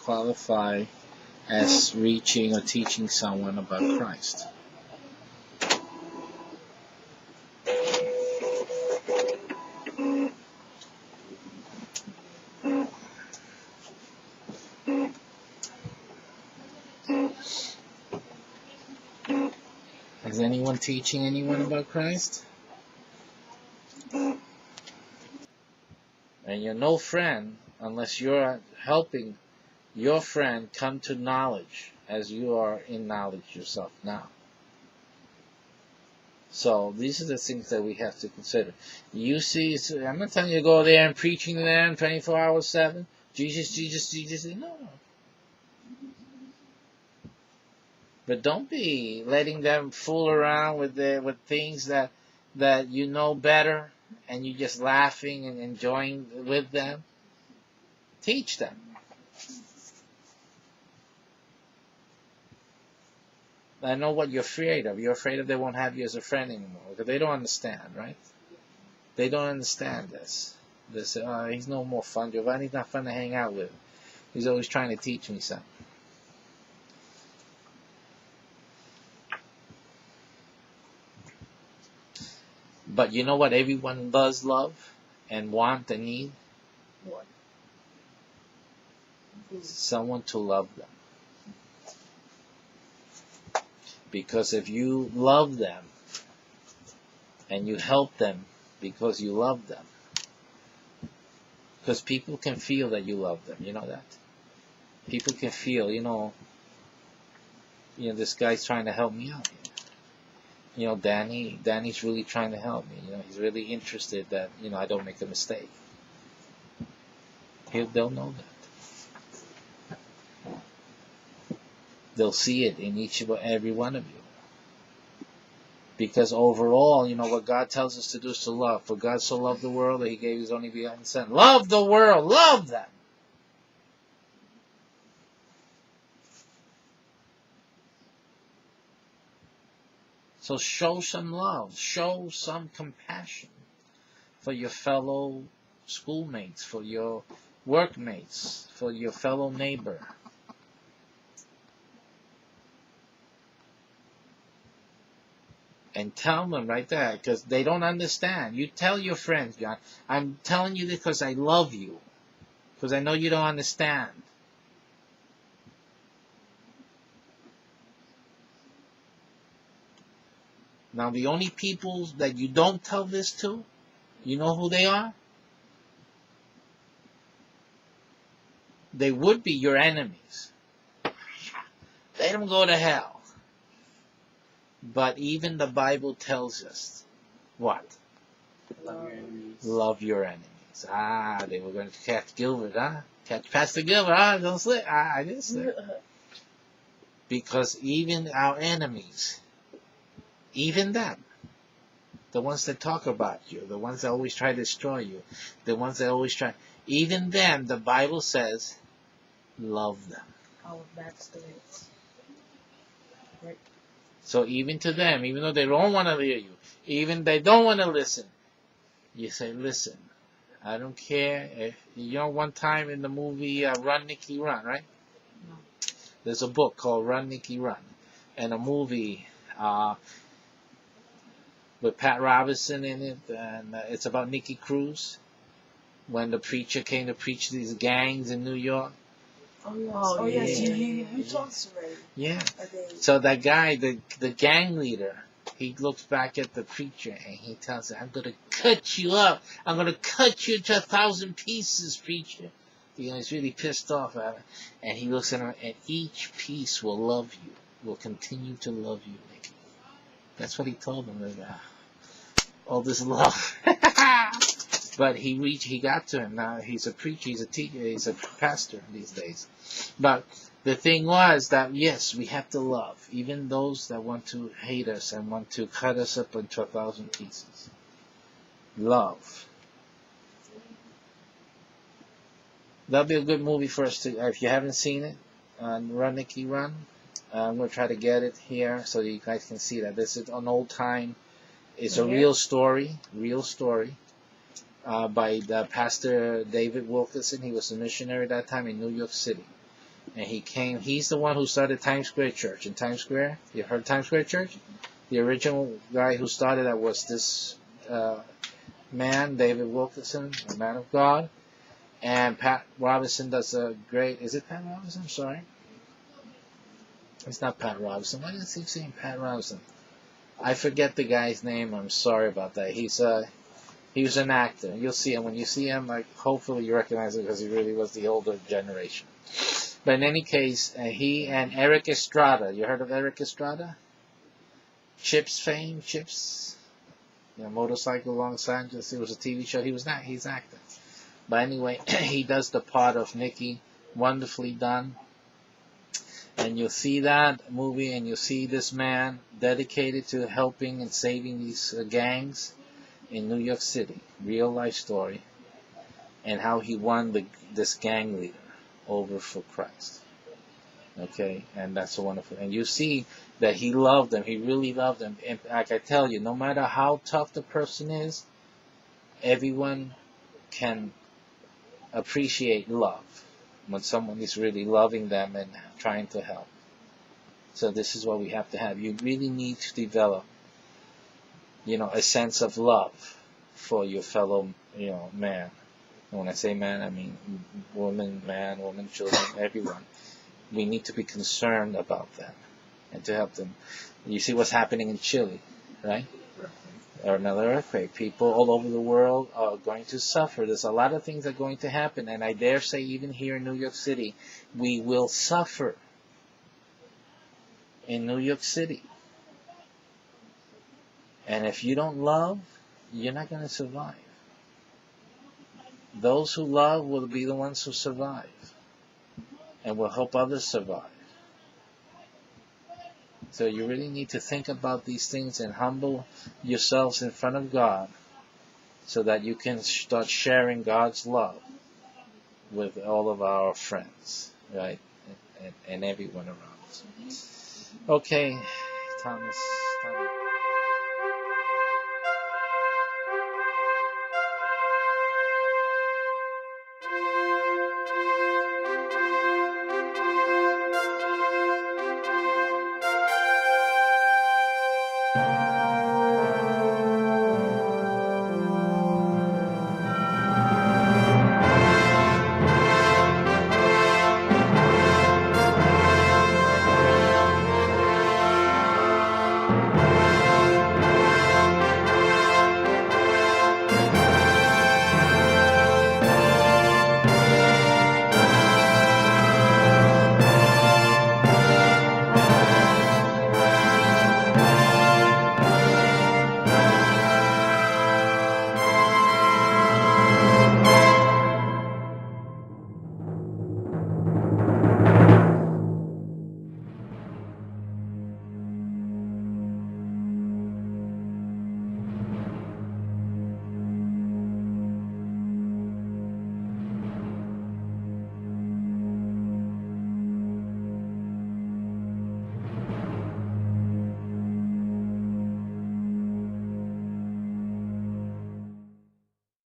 qualify as reaching or teaching someone about Christ? Is anyone teaching anyone about Christ? And you're no friend unless you're helping your friend come to knowledge as you are in knowledge yourself now. So these are the things that we have to consider. You see, I'm not telling you to go there and preaching to them 24 hours 7. Jesus, Jesus, Jesus. No. But don't be letting them fool around with things that you know better, and you're just laughing and enjoying with them. Teach them. I know what you're afraid of. You're afraid of they won't have you as a friend anymore because they don't understand, right? They don't understand this. They say, "Oh, he's no more fun. Giovanni's not fun to hang out with. He's always trying to teach me something." But you know what everyone does love and want and need? What? Someone to love them. Because if you love them and you help them because you love them, because people can feel that you love them, you know that? People can feel, this guy's trying to help me out. Danny's really trying to help me. He's really interested that, I don't make a mistake. They'll know that. They'll see it in every one of you. Because overall, what God tells us to do is to love. For God so loved the world that He gave His only begotten Son. Love the world. Love them. So show some love. Show some compassion for your fellow schoolmates, for your workmates, for your fellow neighbor. And tell them right there, because they don't understand. You tell your friends, John, I'm telling you this because I love you. Because I know you don't understand. Now, the only people that you don't tell this to, you know who they are? They would be your enemies. Let them go to hell. But even the Bible tells us what? Love your enemies. Love your enemies. They were going to catch Gilbert, huh? Catch Pastor Gilbert, don't slip. I didn't slip. Because even our enemies, even them, the ones that talk about you, the ones that always try to destroy you, the ones that always try, even them, the Bible says, love them. Oh, that's the way. Right. So even to them, even though they don't want to hear you, even they don't want to listen, you say, listen, I don't care. One time in the movie Run, Nicky, Run, right? No. There's a book called Run, Nicky, Run. And a movie with Pat Robertson in it. And it's about Nicky Cruz. When the preacher came to preach these gangs in New York. Oh, yes. You told us already. Yeah. So that guy, the gang leader, he looks back at the preacher and he tells him, I'm going to cut you up. I'm going to cut you into 1,000 pieces, preacher. He's really pissed off at him. And he looks at him, and each piece will love you, will continue to love you, Nicky. That's what he told him. All this love. But he got to him. Now he's a preacher, he's a teacher, he's a pastor these days. But the thing was that, yes, we have to love, even those that want to hate us and want to cut us up into 1,000 pieces. Love. That'll be a good movie for us to, if you haven't seen it, Run, Nicky, Run. I'm going to try to get it here so you guys can see that. This is an old time, it's a real story, by the Pastor David Wilkerson. He was a missionary at that time in New York City. And he's the one who started Times Square Church. In Times Square, you heard of Times Square Church? The original guy who started that was this man, David Wilkerson, a man of God. And Pat Robinson does a great, is it Pat Robinson? I'm sorry. It's not Pat Robinson. Why does he keep saying Pat Robinson? I forget the guy's name. I'm sorry about that. He was an actor. You'll see him. When you see him, like, hopefully you recognize him because he really was the older generation. But in any case, he and Eric Estrada. You heard of Eric Estrada? Chips fame, Chips. Motorcycle alongside. It was a TV show. He's acting. But anyway, he does the part of Nicky. Wonderfully done. And you'll see that movie, and you'll see this man dedicated to helping and saving these gangs in New York City. Real life story. And how he won this gang leader over for Christ. Okay, and that's wonderful. And you see that he loved them. He really loved them. And like I tell you, no matter how tough the person is, everyone can appreciate love when someone is really loving them and trying to help. So this is what we have to have. You really need to develop, a sense of love for your fellow, man. And when I say man, I mean woman, man, woman, children, everyone. We need to be concerned about them and to help them. You see what's happening in Chile, right? Or another earthquake. People all over the world are going to suffer. There's a lot of things that are going to happen, and I dare say even here in New York City, we will suffer in New York City. And if you don't love, you're not going to survive. Those who love will be the ones who survive and will help others survive. So you really need to think about these things and humble yourselves in front of God so that you can start sharing God's love with all of our friends, right? And everyone around us. Okay, Thomas.